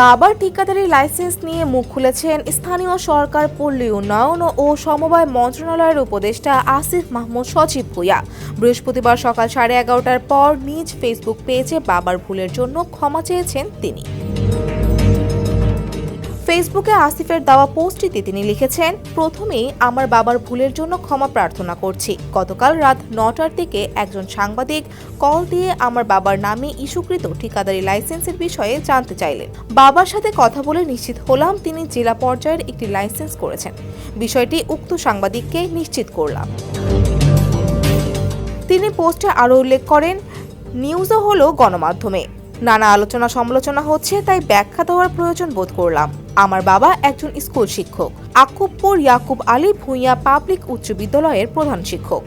বাবার ঠিকাদারি লাইসেন্স নিয়ে মুখ খুলেছেন স্থানীয় সরকার, পল্লী উন্নয়ন ও সমবায় মন্ত্রণালয়ের উপদেষ্টা আসিফ মাহমুদ সজীব ভুঁইয়া। বৃহস্পতিবার সকাল 11:30টার পর নিজ ফেসবুক পেজে বাবার ভুলের জন্য ক্ষমা চেয়েছেন তিনি। ফেসবুকে আসিফের দেওয়া পোস্টটিতে তিনি লিখেছেন, প্রথমেই আমার বাবার ভুলের জন্য ক্ষমা প্রার্থনা করছি। গতকাল রাত 9টার দিকে একজন সাংবাদিক কল দিয়ে আমার বাবার নামে ইস্যুকৃত ঠিকাদারি লাইসেন্সের বিষয়ে জানতে চাইলেন। বাবার সাথে কথা বলে নিশ্চিত হলাম তিনি জেলা পর্যায়ের একটি লাইসেন্স করেছেন। বিষয়টি উক্ত সাংবাদিককে নিশ্চিত করলাম। তিনি পোস্টে আরও উল্লেখ করেন, নিউজও হলো গণমাধ্যমে, নানা আলোচনা সমালোচনা হচ্ছে, তাই ব্যাখ্যা দেওয়ার প্রয়োজন বোধ করলাম। আমার বাবা একজন স্কুল শিক্ষক, আকুবপুর ইয়াকুব আলী ভুঁইয়া পাবলিক উচ্চ বিদ্যালয়ের প্রধান শিক্ষক।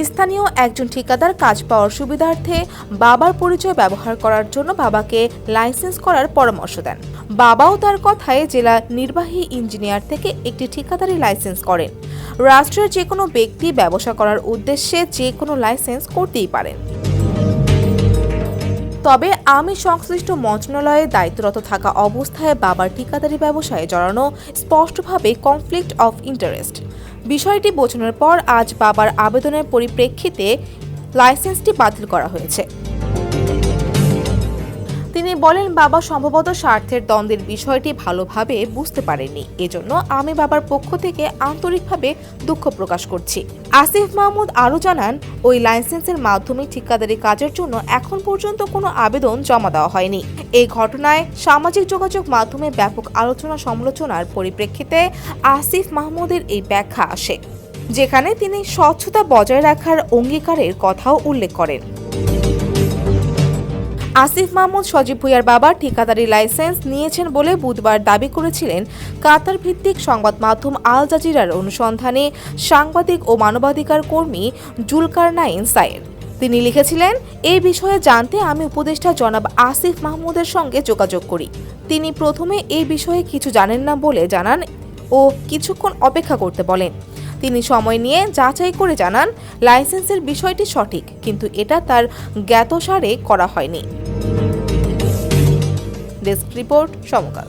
স্থানীয় একজন ঠিকাদার কাজ পাওয়ার সুবিধার্থে বাবার পরিচয় ব্যবহার করার জন্য বাবাকে লাইসেন্স করার পরামর্শ দেন। বাবাও তার কথায় জেলা নির্বাহী ইঞ্জিনিয়ার থেকে একটি ঠিকাদারি লাইসেন্স করেন। রাষ্ট্রের যে কোনো ব্যক্তি ব্যবসা করার উদ্দেশ্যে যে কোনো লাইসেন্স করতেই পারেন। তবে আমি সংশ্লিষ্ট মন্ত্রণালয়ে দায়িত্বরত থাকা অবস্থায় বাবার ঠিকাদারি ব্যবসায় জড়ানো স্পষ্টভাবে কনফ্লিক্ট অফ ইন্টারেস্ট। বিষয়টি বোঝানোর পর আজ বাবার আবেদনের পরিপ্রেক্ষিতে লাইসেন্সটি বাতিল করা হয়েছে। তিনি বলেন, বাবা সম্ভবত স্বার্থের দ্বন্দ্বের বিষয়টি ভালোভাবে বুঝতে পারেননি, এজন্য আমি বাবার পক্ষ থেকে আন্তরিকভাবে দুঃখ প্রকাশ করছি। আসিফ মাহমুদ আরও জানান, ওই লাইসেন্সের মাধ্যমে ঠিকাদারি কাজের জন্য এখন পর্যন্ত কোনো আবেদন জমা দেওয়া হয়নি। এই ঘটনায় সামাজিক যোগাযোগ মাধ্যমে ব্যাপক আলোচনা সমালোচনার পরিপ্রেক্ষিতে আসিফ মাহমুদের এই ব্যাখ্যা আসে, যেখানে তিনি স্বচ্ছতা বজায় রাখার অঙ্গীকারের কথাও উল্লেখ করেন। আসিফ মাহমুদ সজীব ভুঁইয়ার বাবা ঠিকাদারি লাইসেন্স নিয়েছেন বলে বুধবার দাবি করেছিলেন কাতার ভিত্তিক সংবাদ মাধ্যম আল জাজিরার অনুসন্ধানে সাংবাদিক ও মানবাধিকার কর্মী জুলকারনাইন সায়ের। তিনি লিখেছিলেন, এই বিষয়ে জানতে আমি উপদেষ্টা জনাব আসিফ মাহমুদের সঙ্গে যোগাযোগ করি। তিনি প্রথমে এই বিষয়ে কিছু জানেন না বলে জানান ও কিছুক্ষণ অপেক্ষা করতে বলেন। তিনি সময় নিয়ে যাচাই করে জানান, লাইসেন্সের বিষয়টি সঠিক, কিন্তু এটা তার জ্ঞাতসারে করা হয়নি। ডেস্ক রিপোর্ট, সমকাল।